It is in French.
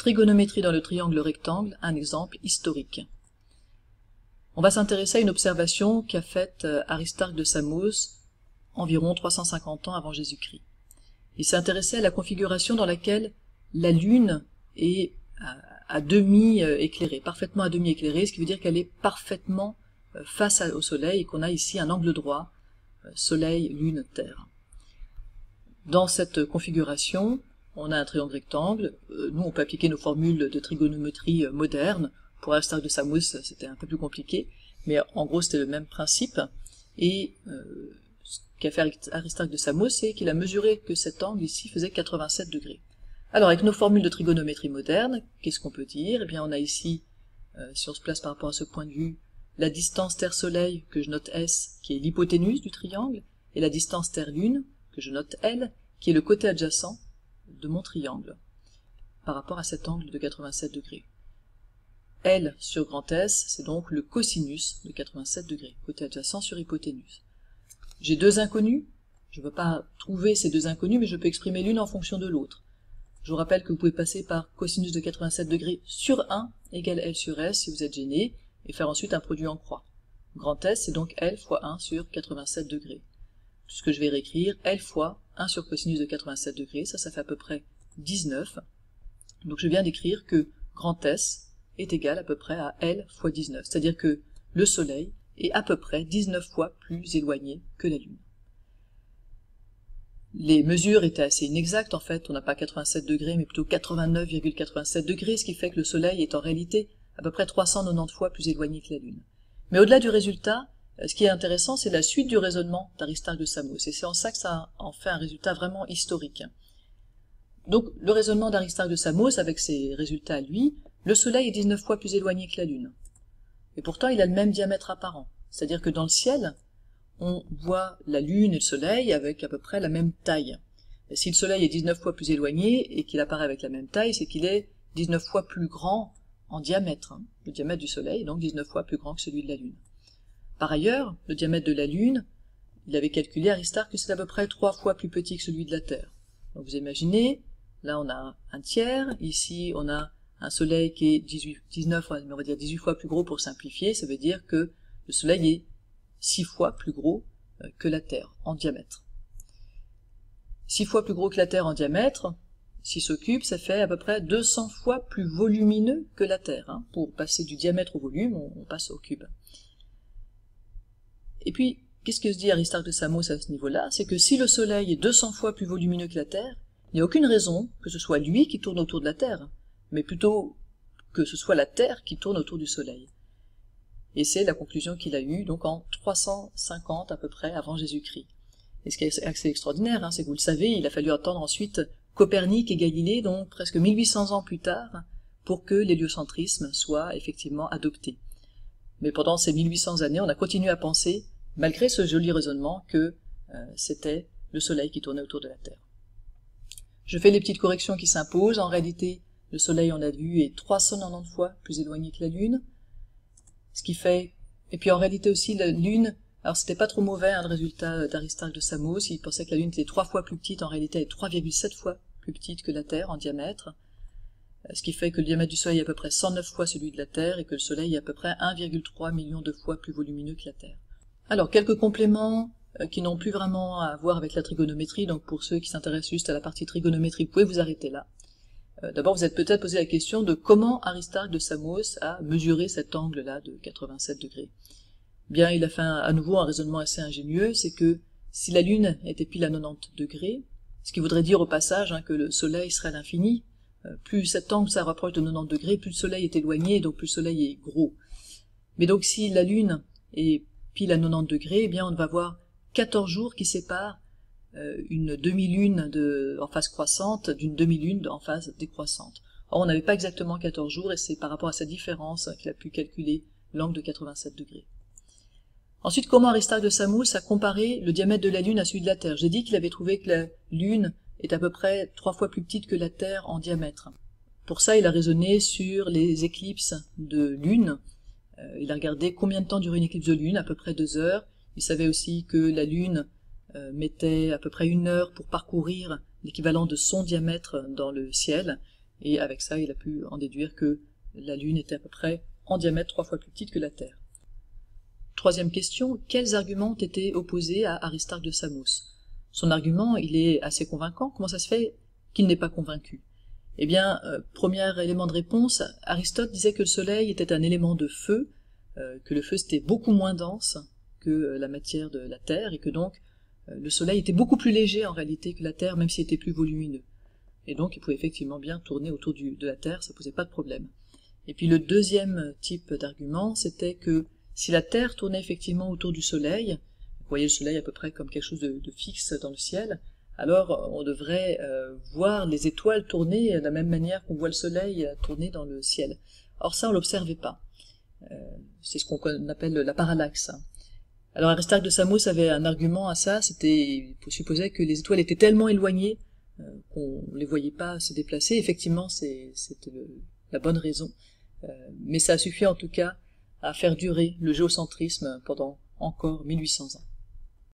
Trigonométrie dans le triangle rectangle, un exemple historique. On va s'intéresser à une observation qu'a faite Aristarque de Samos environ 350 ans avant Jésus-Christ. Il s'est intéressé à la configuration dans laquelle la Lune est à demi éclairée, parfaitement à demi éclairée, ce qui veut dire qu'elle est parfaitement face au Soleil et qu'on a ici un angle droit, Soleil, Lune, Terre. Dans cette configuration, on a un triangle rectangle. Nous, on peut appliquer nos formules de trigonométrie modernes. Pour Aristarque de Samos, c'était un peu plus compliqué, mais en gros, c'était le même principe. Et ce qu'a fait Aristarque de Samos, c'est qu'il a mesuré que cet angle ici faisait 87 degrés. Alors, avec nos formules de trigonométrie moderne, qu'est-ce qu'on peut dire? Eh bien, on a ici, si on se place par rapport à ce point de vue, la distance Terre-Soleil, que je note S, qui est l'hypoténuse du triangle, et la distance Terre-Lune, que je note L, qui est le côté adjacent de mon triangle, par rapport à cet angle de 87 degrés. L sur grand S, c'est donc le cosinus de 87 degrés, côté adjacent sur hypoténuse. J'ai deux inconnus, je ne veux pas trouver ces deux inconnus, mais je peux exprimer l'une en fonction de l'autre. Je vous rappelle que vous pouvez passer par cosinus de 87 degrés sur 1 égale L sur S si vous êtes gêné, et faire ensuite un produit en croix. Grand S, c'est donc L fois 1 sur 87 degrés. Ce que je vais réécrire, L fois 1 sur cosinus de 87 degrés, ça fait à peu près 19. Donc je viens d'écrire que grand S est égal à peu près à L fois 19, c'est-à-dire que le Soleil est à peu près 19 fois plus éloigné que la Lune. Les mesures étaient assez inexactes, en fait, on n'a pas 87 degrés, mais plutôt 89,87 degrés, ce qui fait que le Soleil est en réalité à peu près 390 fois plus éloigné que la Lune. Mais au-delà du résultat, ce qui est intéressant, c'est la suite du raisonnement d'Aristarque de Samos, et c'est en ça que ça en fait un résultat vraiment historique. Donc, le raisonnement d'Aristarque de Samos, avec ses résultats à lui, le Soleil est 19 fois plus éloigné que la Lune. Et pourtant, il a le même diamètre apparent. C'est-à-dire que dans le ciel, on voit la Lune et le Soleil avec à peu près la même taille. Et si le Soleil est 19 fois plus éloigné et qu'il apparaît avec la même taille, c'est qu'il est 19 fois plus grand en diamètre. Le diamètre du Soleil est donc 19 fois plus grand que celui de la Lune. Par ailleurs, le diamètre de la Lune, il avait calculé, Aristarque, que c'est à peu près 3 fois plus petit que celui de la Terre. Donc vous imaginez, là on a un tiers, ici on a un Soleil qui est 19, on va dire 18 fois plus gros pour simplifier, ça veut dire que le Soleil est 6 fois plus gros que la Terre en diamètre. 6 fois plus gros que la Terre en diamètre, 6 au cube, ça fait à peu près 200 fois plus volumineux que la Terre. Pour passer du diamètre au volume, on passe au cube. Et puis, qu'est-ce que se dit Aristarque de Samos à ce niveau-là? C'est que si le Soleil est 200 fois plus volumineux que la Terre, il n'y a aucune raison que ce soit lui qui tourne autour de la Terre, mais plutôt que ce soit la Terre qui tourne autour du Soleil. Et c'est la conclusion qu'il a eue donc en 350 à peu près avant Jésus-Christ. Et ce qui est assez extraordinaire, c'est que vous le savez, il a fallu attendre ensuite Copernic et Galilée, donc presque 1800 ans plus tard, pour que l'héliocentrisme soit effectivement adopté. Mais pendant ces 1800 années, on a continué à penser, malgré ce joli raisonnement, que c'était le Soleil qui tournait autour de la Terre. Je fais les petites corrections qui s'imposent. En réalité, le Soleil, on l'a vu, est 390 fois plus éloigné que la Lune. Ce qui fait... Et puis en réalité aussi, la Lune... Alors c'était pas trop mauvais, le résultat d'Aristarque de Samos. Il pensait que la Lune était 3 fois plus petite. En réalité, elle est 3,7 fois plus petite que la Terre en diamètre. Ce qui fait que le diamètre du Soleil est à peu près 109 fois celui de la Terre et que le Soleil est à peu près 1,3 million de fois plus volumineux que la Terre. Alors, quelques compléments qui n'ont plus vraiment à voir avec la trigonométrie. Donc pour ceux qui s'intéressent juste à la partie trigonométrie, vous pouvez vous arrêter là. D'abord, vous êtes peut-être posé la question de comment Aristarque de Samos a mesuré cet angle-là de 87 degrés. Bien, il a fait à nouveau un raisonnement assez ingénieux, c'est que si la Lune était pile à 90 degrés, ce qui voudrait dire au passage que le Soleil serait à l'infini, plus cet angle ça rapproche de 90 degrés, plus le Soleil est éloigné, donc plus le Soleil est gros. Mais donc si la Lune est pile à 90 degrés, eh bien on va avoir 14 jours qui séparent une demi-lune en phase croissante d'une demi-lune en phase décroissante. Or, on n'avait pas exactement 14 jours, et c'est par rapport à cette différence qu'il a pu calculer l'angle de 87 degrés. Ensuite, comment Aristarque de Samos a comparé le diamètre de la Lune à celui de la Terre? J'ai dit qu'il avait trouvé que la Lune est à peu près 3 fois plus petite que la Terre en diamètre. Pour ça, il a raisonné sur les éclipses de Lune. Il a regardé combien de temps durait une éclipse de Lune, à peu près 2 heures. Il savait aussi que la Lune mettait à peu près 1 heure pour parcourir l'équivalent de son diamètre dans le ciel. et avec ça il a pu en déduire que la Lune était à peu près en diamètre 3 fois plus petite que la Terre. Troisième question, quels arguments ont été opposés à Aristarque de Samos? Son argument, il est assez convaincant. Comment ça se fait qu'il n'est pas convaincu? Eh bien, premier élément de réponse, Aristote disait que le Soleil était un élément de feu, que le feu c'était beaucoup moins dense que la matière de la Terre, et que donc le Soleil était beaucoup plus léger en réalité que la Terre, même s'il était plus volumineux. Et donc il pouvait effectivement bien tourner autour de la Terre, ça posait pas de problème. Et puis le deuxième type d'argument, c'était que si la Terre tournait effectivement autour du Soleil, vous voyez le Soleil à peu près comme quelque chose de fixe dans le ciel, alors on devrait voir les étoiles tourner de la même manière qu'on voit le Soleil tourner dans le ciel. Or ça, on l'observait pas. C'est ce qu'on appelle la parallaxe. Alors Aristarque de Samos avait un argument à ça, il supposait que les étoiles étaient tellement éloignées qu'on ne les voyait pas se déplacer. Effectivement, c'était la bonne raison. Mais ça a suffi en tout cas à faire durer le géocentrisme pendant encore 1800 ans.